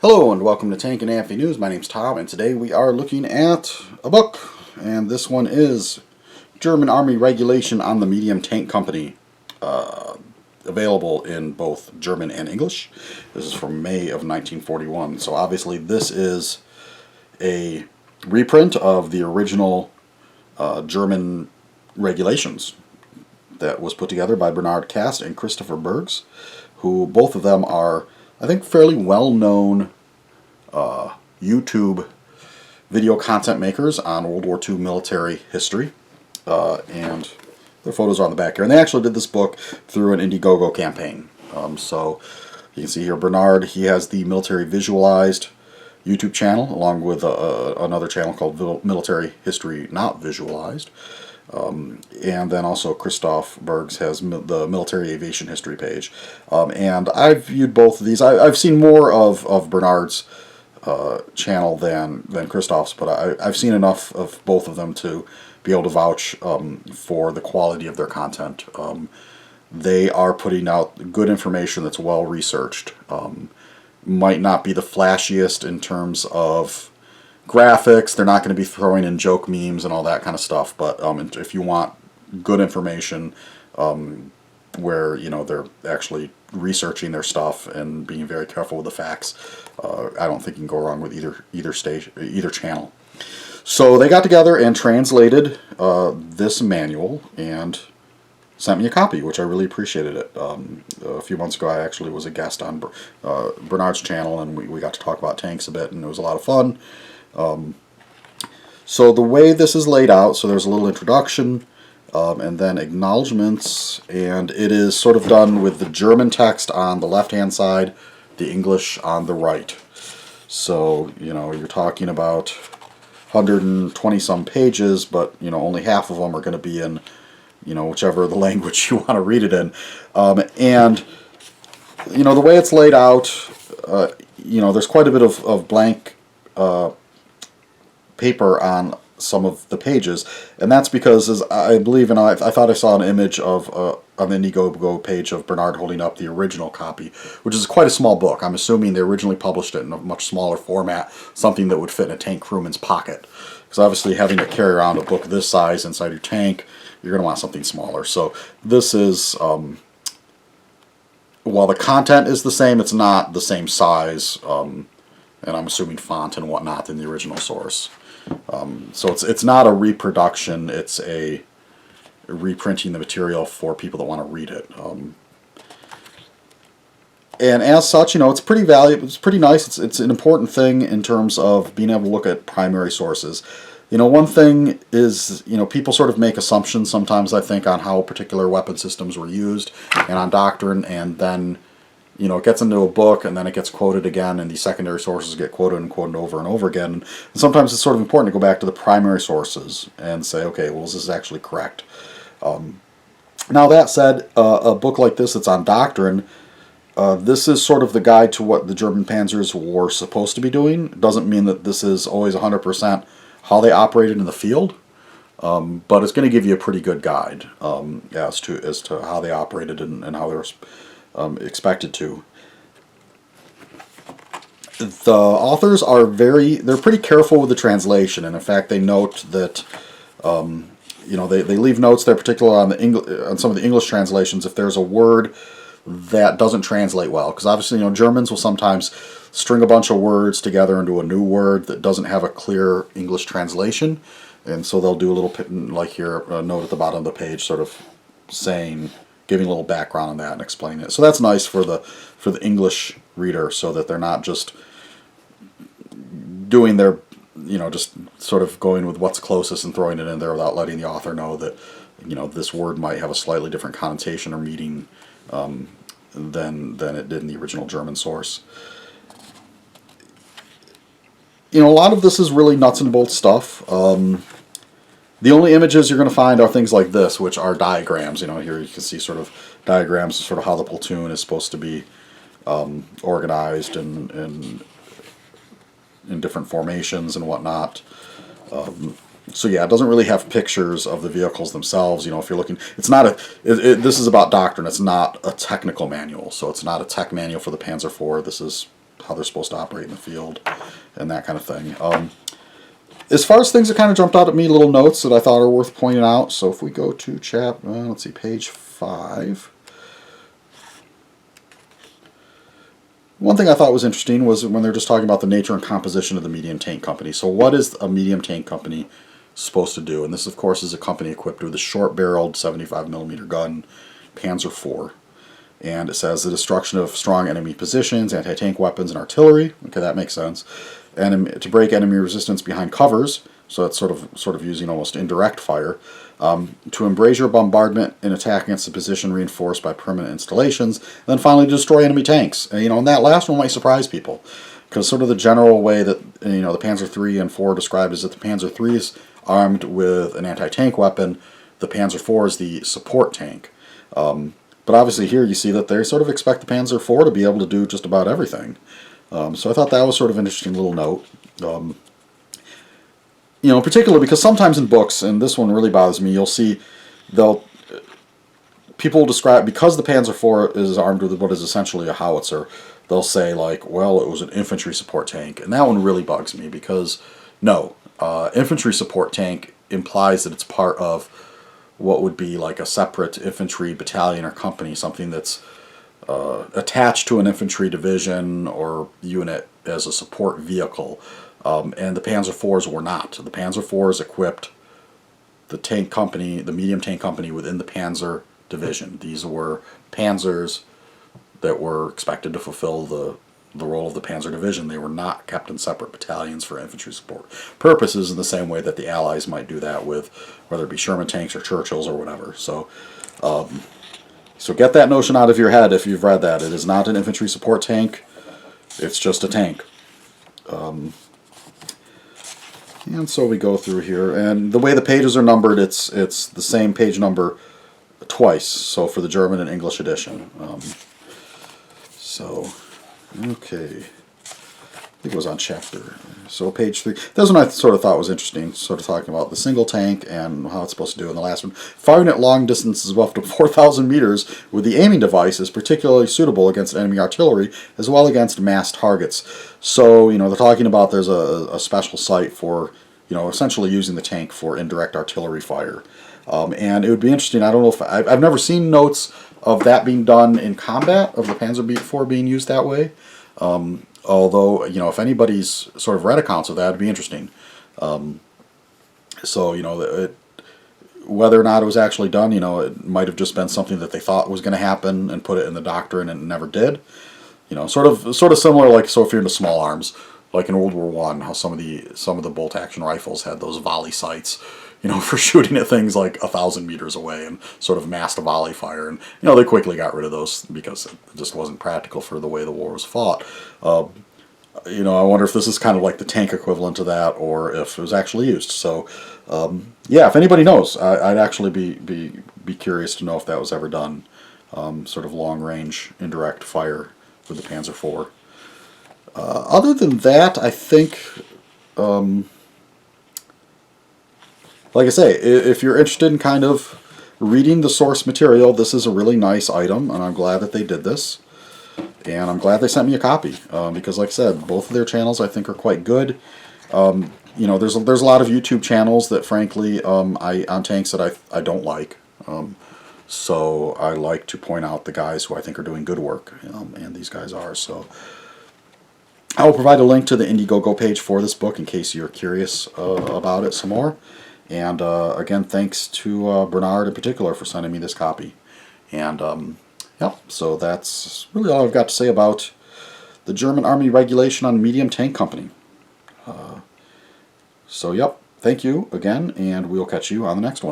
Hello and welcome to Tank and Amphy News. My name's Tom, and today we are looking at a book, and this one is German Army Regulation on the Medium Tank Company, available in both German and English. This is from May of 1941, so obviously this is a reprint of the original German regulations that was put together by Bernard Cast and Christopher Bergs, who both of them are, I think, fairly well-known YouTube video content makers on World War II military history. And their photos are on the back here. And they actually did this book through an Indiegogo campaign. So you can see here Bernard, he has the Military Visualized YouTube channel, along with another channel called Military History Not Visualized. And then also Christoph Bergs has the Military Aviation History page. And I've viewed both of these. I've seen more of Bernard's channel than Christoph's, but I've seen enough of both of them to be able to vouch for the quality of their content. They are putting out good information that's well researched. Might not be the flashiest in terms of graphics. They're not going to be throwing in joke memes and all that kind of stuff, but if you want good information where they're actually researching their stuff and being very careful with the facts, I don't think you can go wrong with either channel. So they got together and translated this manual and sent me a copy, which I really appreciated it. A few months ago I actually was a guest on Bernard's channel, and we got to talk about tanks a bit, and it was a lot of fun. So the way this is laid out, so there's a little introduction, and then acknowledgments, and it is sort of done with the German text on the left-hand side, the English on the right. So, you're talking about 120-some pages, but, only half of them are going to be in, whichever the language you want to read it in. And, the way it's laid out, there's quite a bit of blank paper on some of the pages, and that's because, as I believe, and I thought I saw an image of on the Indiegogo page of Bernard holding up the original copy, which is quite a small book. I'm assuming they originally published it in a much smaller format, something that would fit in a tank crewman's pocket, because obviously having to carry around a book this size inside your tank, you're going to want something smaller. So this is, while the content is the same, it's not the same size, and I'm assuming font and whatnot than the original source. So it's not a reproduction, it's a reprinting the material for people that want to read it. And as such, it's pretty valuable, it's pretty nice, it's an important thing in terms of being able to look at primary sources. One thing is, people sort of make assumptions sometimes, I think, on how particular weapon systems were used and on doctrine, and then it gets into a book, and then it gets quoted again, and these secondary sources get quoted and quoted over and over again. And sometimes it's sort of important to go back to the primary sources and say, okay, well, is this actually correct? Now, that said, a book like this that's on doctrine, this is sort of the guide to what the German Panzers were supposed to be doing. It doesn't mean that this is always 100% how they operated in the field, but it's going to give you a pretty good guide as to how they operated and how they were expected to. The authors are they're pretty careful with the translation, and in fact they note that they leave notes there, particularly on some of the English translations, if there's a word that doesn't translate well, because obviously Germans will sometimes string a bunch of words together into a new word that doesn't have a clear English translation, and so they'll do a little, like here, a note at the bottom of the page sort of giving a little background on that and explaining it. So that's nice for the English reader, so that they're not just doing their, just sort of going with what's closest and throwing it in there without letting the author know that, this word might have a slightly different connotation or meaning than it did in the original German source. A lot of this is really nuts and bolts stuff. The only images you're going to find are things like this, which are diagrams. Here you can see sort of diagrams of sort of how the platoon is supposed to be organized and in different formations and whatnot. So yeah, it doesn't really have pictures of the vehicles themselves. If you're looking, it's not this is about doctrine. It's not a technical manual, so it's not a tech manual for the Panzer IV. This is how they're supposed to operate in the field, and that kind of thing. As far as things that kind of jumped out at me, little notes that I thought are worth pointing out. So if we go to let's see, page 5. One thing I thought was interesting was when they're just talking about the nature and composition of the medium tank company. So what is a medium tank company supposed to do? And this, of course, is a company equipped with a short-barreled 75mm gun, Panzer IV. And it says the destruction of strong enemy positions, anti-tank weapons, and artillery. Okay, that makes sense. And to break enemy resistance behind covers, so it's sort of using almost indirect fire. To embrasure bombardment and attack against a position reinforced by permanent installations, and then finally to destroy enemy tanks. And, and that last one might surprise people, because sort of the general way that the Panzer III and IV described is that the Panzer III is armed with an anti-tank weapon, the Panzer IV is the support tank. But obviously here you see that they sort of expect the Panzer IV to be able to do just about everything. So I thought that was sort of an interesting little note. Particularly because sometimes in books, and this one really bothers me, you'll see people describe, because the Panzer IV is armed with what is essentially a howitzer, they'll say like, well, it was an infantry support tank. And that one really bugs me because, no, infantry support tank implies that it's part of what would be like a separate infantry battalion or company, something that's attached to an infantry division or unit as a support vehicle. And the Panzer IVs were not. The Panzer IVs equipped the tank company, the medium tank company within the Panzer division. These were Panzers that were expected to fulfill the role of the Panzer division. They were not kept in separate battalions for infantry support purposes in the same way that the Allies might do that with whether it be Sherman tanks or Churchills or whatever. So get that notion out of your head if you've read that. It is not an infantry support tank. It's just a tank. And so we go through here, and the way the pages are numbered, it's the same page number twice, so for the German and English edition. Okay. I think it was on chapter. So page 3. This one I sort of thought was interesting, sort of talking about the single tank and how it's supposed to do in the last one. Firing at long distances of up to 4,000 meters with the aiming device is particularly suitable against enemy artillery as well against mass targets. So, they're talking about there's a special site for, essentially using the tank for indirect artillery fire. And it would be interesting, I don't know if, I've never seen notes of that being done in combat, of the Panzer IV being used that way. Although, if anybody's sort of read accounts of that, it'd be interesting. Whether or not it was actually done, it might have just been something that they thought was going to happen and put it in the doctrine and it never did. Sort of similar, like, so if you're into small arms, like in World War I, how some of the bolt-action rifles had those volley sights, for shooting at things like 1,000 meters away and sort of massed a volley fire. And, they quickly got rid of those because it just wasn't practical for the way the war was fought. I wonder if this is kind of like the tank equivalent to that or if it was actually used. So, yeah, if anybody knows, I'd actually be curious to know if that was ever done. Sort of long-range indirect fire with the Panzer IV. Other than that, I think... like I say, if you're interested in kind of reading the source material, this is a really nice item, and I'm glad that they did this. And I'm glad they sent me a copy, because like I said, both of their channels I think are quite good. There's a lot of YouTube channels that frankly, on tanks that I don't like. So I like to point out the guys who I think are doing good work, and these guys are. So I will provide a link to the Indiegogo page for this book in case you're curious about it some more. And again, thanks to Bernard in particular for sending me this copy. And yep, so that's really all I've got to say about the German Army regulation on medium tank company. So yep, thank you again, and we'll catch you on the next one.